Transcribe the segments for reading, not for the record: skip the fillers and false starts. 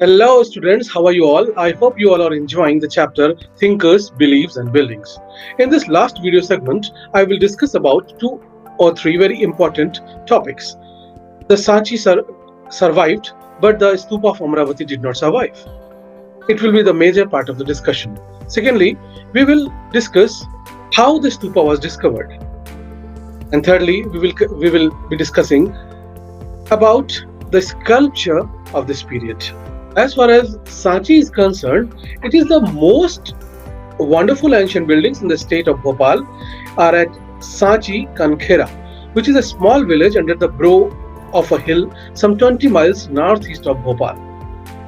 Hello, students. How are you all? I hope you all are enjoying the chapter Thinkers, Beliefs, and Buildings. In this last video segment, I will discuss about two or three very important topics. The Sanchi survived, but the Stupa of Amravati did not survive. It will be the major part of the discussion. Secondly, we will discuss how the Stupa was discovered. And thirdly, we will be discussing about the sculpture of this period. As far as Sanchi is concerned, it is the most wonderful ancient buildings in the state of Bhopal are at Sanchi Kankhera, which is a small village under the brow of a hill some 20 miles northeast of Bhopal.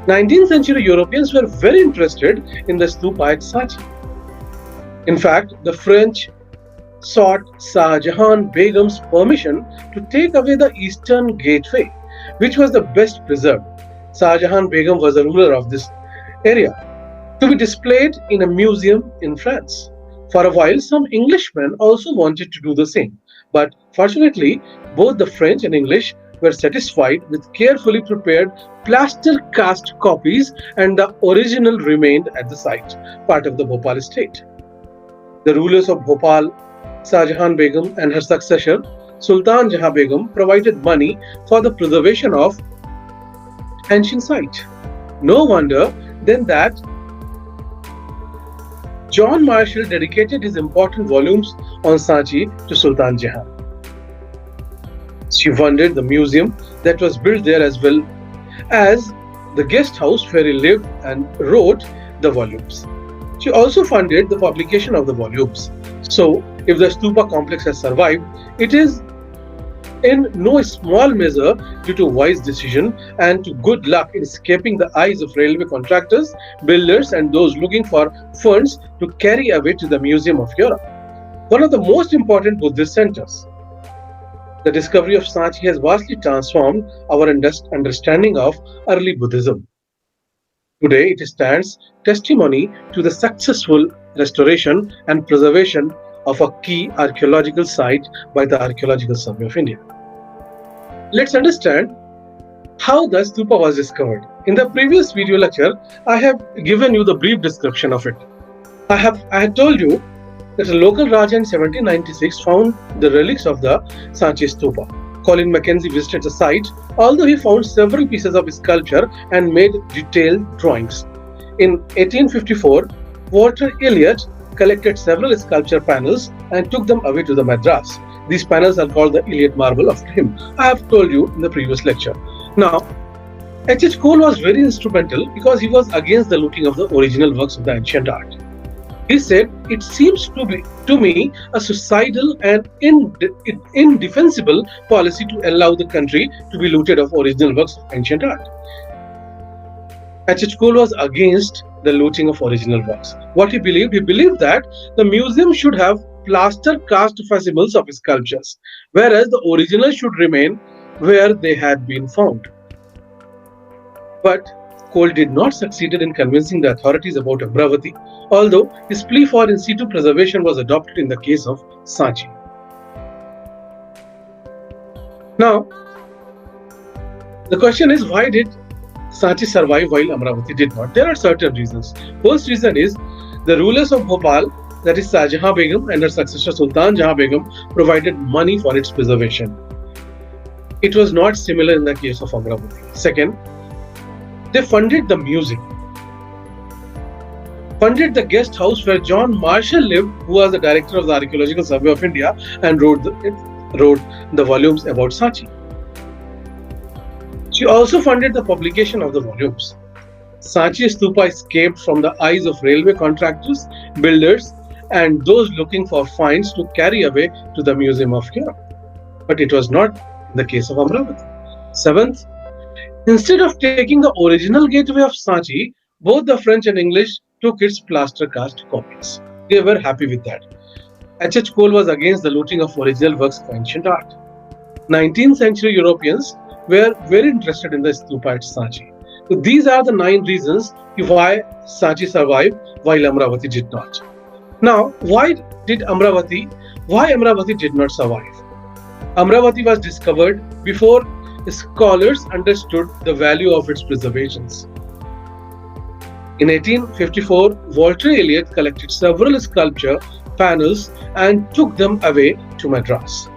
19th century Europeans were very interested in the stupa at Sanchi. In fact, the French sought Shah Jahan Begum's permission to take away the eastern gateway, which was the best preserved. Shah Jahan Begum was a ruler of this area, to be displayed in a museum in France. For a while, some Englishmen also wanted to do the same, but fortunately, both the French and English were satisfied with carefully prepared plaster cast copies, and the original remained at the site, part of the Bhopal estate. The rulers of Bhopal, Shah Jahan Begum and her successor, Sultan Jahan Begum, provided money for the preservation of ancient site. No wonder then that John Marshall dedicated his important volumes on Sanchi to Sultan Jahan. She funded the museum that was built there as well as the guest house where he lived and wrote the volumes. She also funded the publication of the volumes. So, if the stupa complex has survived, it is in no small measure due to wise decision and to good luck in escaping the eyes of railway contractors, builders, and those looking for funds to carry away to the Museum of Europe, one of the most important Buddhist centers. The discovery of Sanchi has vastly transformed our understanding of early Buddhism. Today, it stands testimony to the successful restoration and preservation of a key archaeological site by the Archaeological Survey of India. Let's understand how the stupa was discovered. In the previous video lecture, I have given you the brief description of it. I had told you that a local Raja in 1796 found the relics of the Sanchi stupa. Colin Mackenzie visited the site, although he found several pieces of sculpture and made detailed drawings. In 1854, Walter Elliot collected several sculpture panels and took them away to the Madras. These panels are called the Elliot marble after him. I have told you in the previous lecture. Now, H.H. Cole was very instrumental because he was against the looting of the original works of the ancient art. He said, "It seems to me a suicidal and indefensible policy to allow the country to be looted of original works of ancient art." H.H. Cole was against the looting of original works. What he believed that the museum should have plaster cast facsimils of sculptures, whereas the original should remain where they had been found. But Cole did not succeed in convincing the authorities about Amravati, although his plea for in situ preservation was adopted in the case of Sanchi. Now, the question is, why did Sanchi survive while Amravati did not? There are certain reasons. First reason is the rulers of Bhopal, that is Shah Jahan Begum and her successor Sultan Jahan Begum, provided money for its preservation. It was not similar in the case of Amravati. Second, they funded the museum, funded the guest house where John Marshall lived, who was the director of the Archaeological Survey of India and wrote the volumes about Sanchi. She also funded the publication of the volumes. Sanchi stupa escaped from the eyes of railway contractors, builders, and those looking for finds to carry away to the Museum of Europe. But it was not the case of Amravati. Seventh, instead of taking the original gateway of Sanchi, both the French and English took its plaster cast copies. They were happy with that. H.H. Cole was against the looting of original works of ancient art. 19th century Europeans were very interested in the stupa at Sanchi. So these are the 9 reasons why Sanchi survived while Amravati did not. Now, why Amravati did not survive? Amravati was discovered before scholars understood the value of its preservations. In 1854, Walter Elliot collected several sculpture panels and took them away to Madras.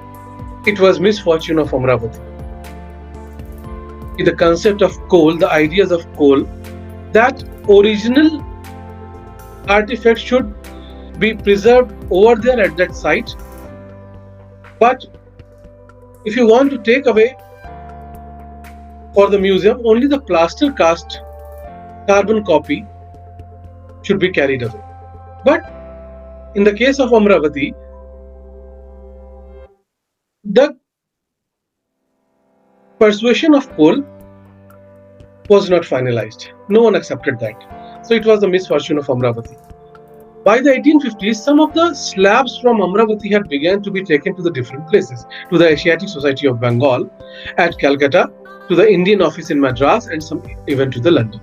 It was misfortune of Amravati. The concept of coal, the ideas of coal, that original artifact should be preserved over there at that site. But if you want to take away for the museum, only the plaster cast carbon copy should be carried away. But in the case of Amravati, the persuasion of coal was not finalized. No one accepted that. So it was the misfortune of Amravati. By the 1850s, some of the slabs from Amravati had begun to be taken to the different places, to the Asiatic Society of Bengal at Calcutta, to the Indian office in Madras, and some even to the London.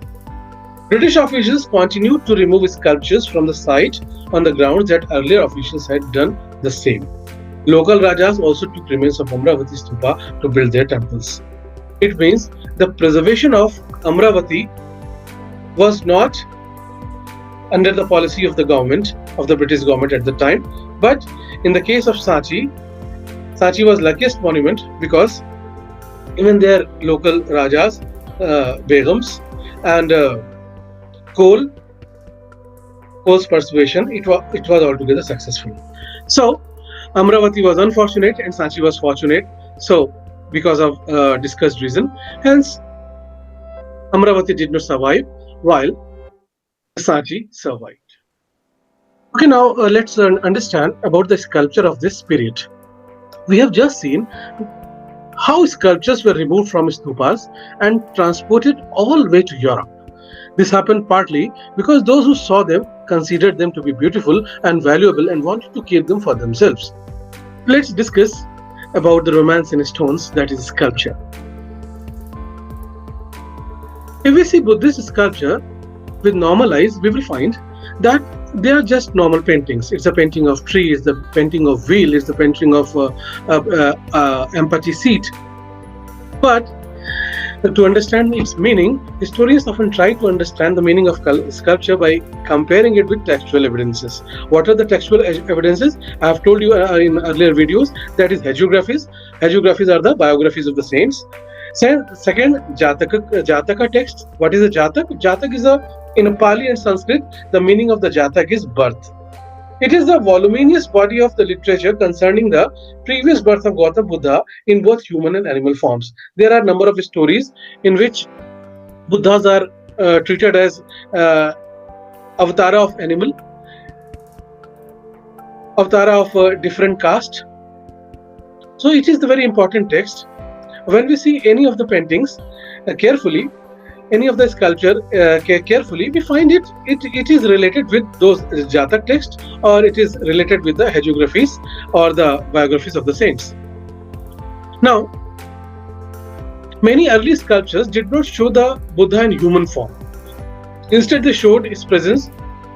British officials continued to remove sculptures from the site on the grounds that earlier officials had done the same. Local Rajas also took remains of Amravati Stupa to build their temples. It means the preservation of Amravati was not under the policy of the government, of the British government at the time. But in the case of Sanchi, Sanchi was luckiest monument because even their local Rajas, Begums, and coal's persuasion, it was altogether successful. So Amravati was unfortunate and Sanchi was fortunate. So because of discussed reason, hence Amravati did not survive while Sanchi survived. Okay, now let's understand about the sculpture of this period. We have just seen how sculptures were removed from stupas and transported all the way to Europe. This happened partly because those who saw them considered them to be beautiful and valuable and wanted to keep them for themselves. Let's discuss about the romance in stones, that is sculpture. If we see Buddhist sculpture with normal eyes, we will find that they are just normal paintings. It's a painting of trees, the painting of wheel, it's the painting of empty seat. But to understand its meaning, historians often try to understand the meaning of sculpture by comparing it with textual evidences. What are the textual evidences? I have told you in earlier videos, that is hagiographies. Hagiographies are the biographies of the saints. Second, Jataka text. What is a Jatak? Jatak is in Pali and Sanskrit, the meaning of the Jatak is birth. It is the voluminous body of the literature concerning the previous birth of Gautama Buddha in both human and animal forms. There are a number of stories in which Buddhas are treated as avatara of animal, avatara of different caste. So it is the very important text. When we see any of the paintings carefully, any of the sculpture carefully, we find it is related with those Jatak text, or it is related with the hagiographies or the biographies of the saints. Now, many early sculptures did not show the Buddha in human form. Instead, they showed his presence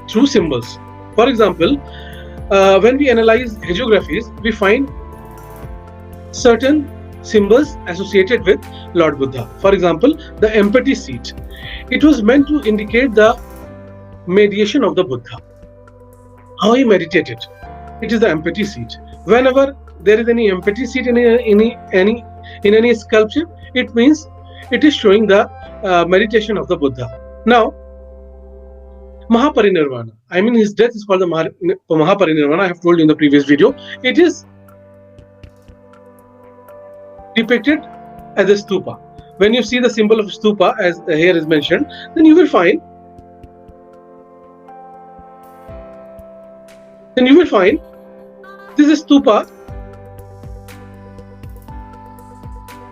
through symbols. For example, when we analyze hagiographies, we find certain symbols associated with Lord Buddha. For example, the empty seat. It was meant to indicate the meditation of the Buddha, how he meditated. It is the empty seat. Whenever there is any empty seat in any sculpture, it means it is showing the meditation of the Buddha. Now, Mahaparinirvana. I mean, his death is called the Mahaparinirvana. I have told you in the previous video. It is depicted as a stupa. When you see the symbol of stupa, as here is mentioned, then you will find this stupa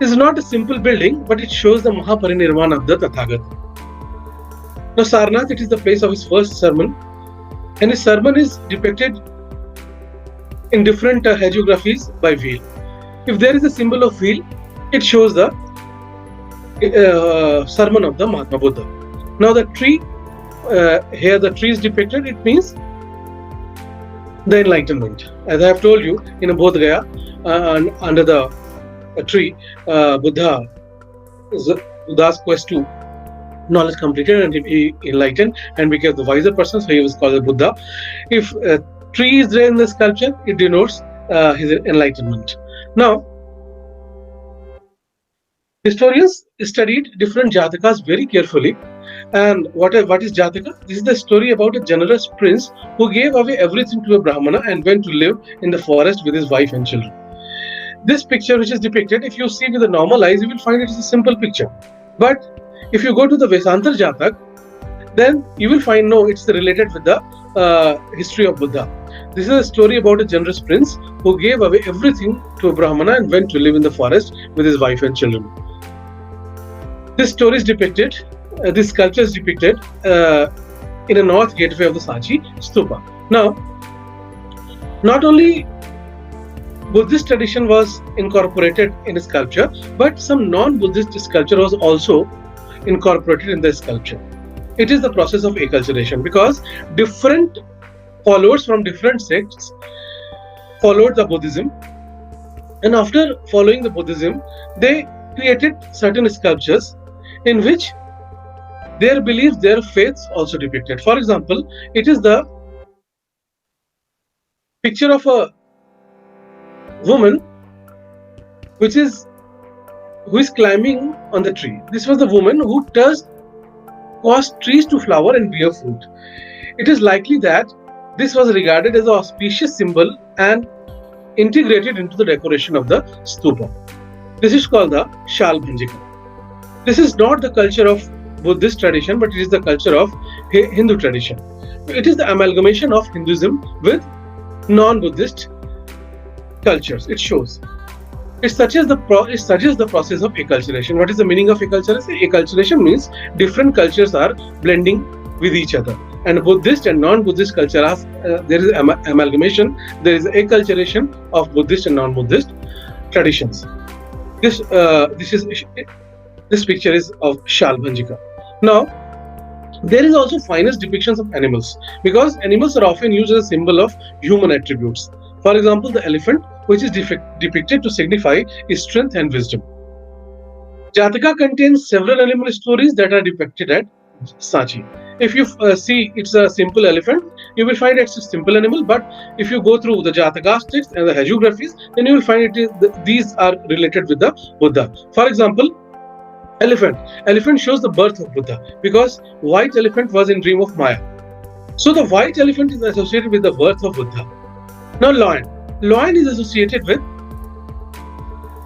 is not a simple building, but it shows the Mahaparinirvana of the Tathagat. Now, Sarnath, it is the place of his first sermon, and his sermon is depicted in different hagiographies by wheel. If there is a symbol of wheel, it shows the sermon of the Mahatma Buddha. Now the tree, here the tree is depicted, it means the enlightenment. As I have told you, in Bodh Gaya, under the tree, Buddha's quest to knowledge completed and he enlightened and became the wiser person, so he was called a Buddha. If a tree is there in the sculpture, it denotes his enlightenment. Now, historians studied different Jatakas very carefully. And what is Jataka? This is the story about a generous prince who gave away everything to a Brahmana and went to live in the forest with his wife and children. This picture which is depicted, if you see with the normal eyes, you will find it is a simple picture. But if you go to the Vesantar Jatak, then you will find no, it's related with the history of Buddha. This is a story about a generous prince who gave away everything to a Brahmana and went to live in the forest with his wife and children. This story is depicted, this sculpture is depicted in a north gateway of the Sanchi Stupa. Now, not only Buddhist tradition was incorporated in the sculpture, but some non-Buddhist sculpture was also incorporated in the sculpture. It is the process of acculturation, because different followers from different sects followed the Buddhism, and after following the Buddhism, they created certain sculptures in which their beliefs, their faiths also depicted. For example, it is the picture of a woman who is climbing on the tree. This was the woman who caused trees to flower and bear fruit. It is likely that this was regarded as an auspicious symbol and integrated into the decoration of the stupa. This is called the Shalbhanjika. This is not the culture of Buddhist tradition, but it is the culture of Hindu tradition. It is the amalgamation of Hinduism with non-Buddhist cultures. It shows. It suggests the process of acculturation. What is the meaning of acculturation? Acculturation means different cultures are blending with each other. And Buddhist and non-Buddhist culture, there is amalgamation. There is acculturation of Buddhist and non-Buddhist traditions. This picture is of Shalbhanjika. Now, there is also finest depictions of animals, because animals are often used as a symbol of human attributes. For example, the elephant, which is depicted to signify strength and wisdom. Jataka contains several animal stories that are depicted at Sanchi. If you see it's a simple elephant, you will find it's a simple animal. But if you go through the Jatakas text and the Hagiographies, then you will find these are related with the Buddha. For example, elephant shows the birth of Buddha, because white elephant was in dream of Maya. So the white elephant is associated with the birth of Buddha. Now lion is associated with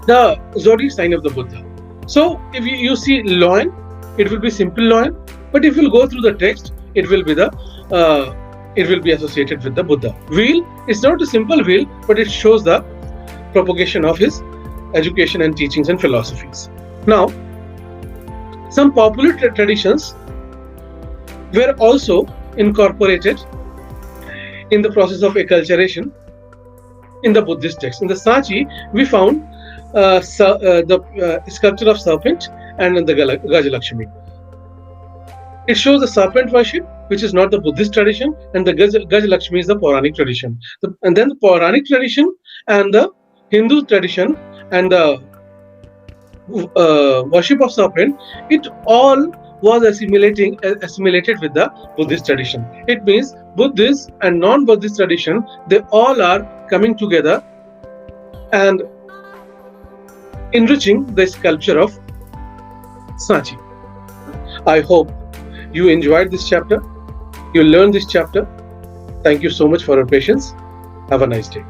the zodiac sign of the Buddha. So if you see lion, it will be simple lion. But if you go through the text, it will be associated with the Buddha. Wheel is not a simple wheel, but it shows the propagation of his education and teachings and philosophies. Now, some popular traditions were also incorporated in the process of acculturation in the Buddhist text. In the Sanchi, we found the sculpture of serpent and the Gajalakshmi. It shows the serpent worship, which is not the Buddhist tradition, and the Gajalakshmi is the Puranic tradition. And then the Puranic tradition and the Hindu tradition and the worship of serpent, it all was assimilated with the Buddhist tradition. It means Buddhist and non-Buddhist tradition, they all are coming together and enriching the sculpture of Sanchi. I hope you enjoyed this chapter. You learned this chapter. Thank you so much for your patience. Have a nice day.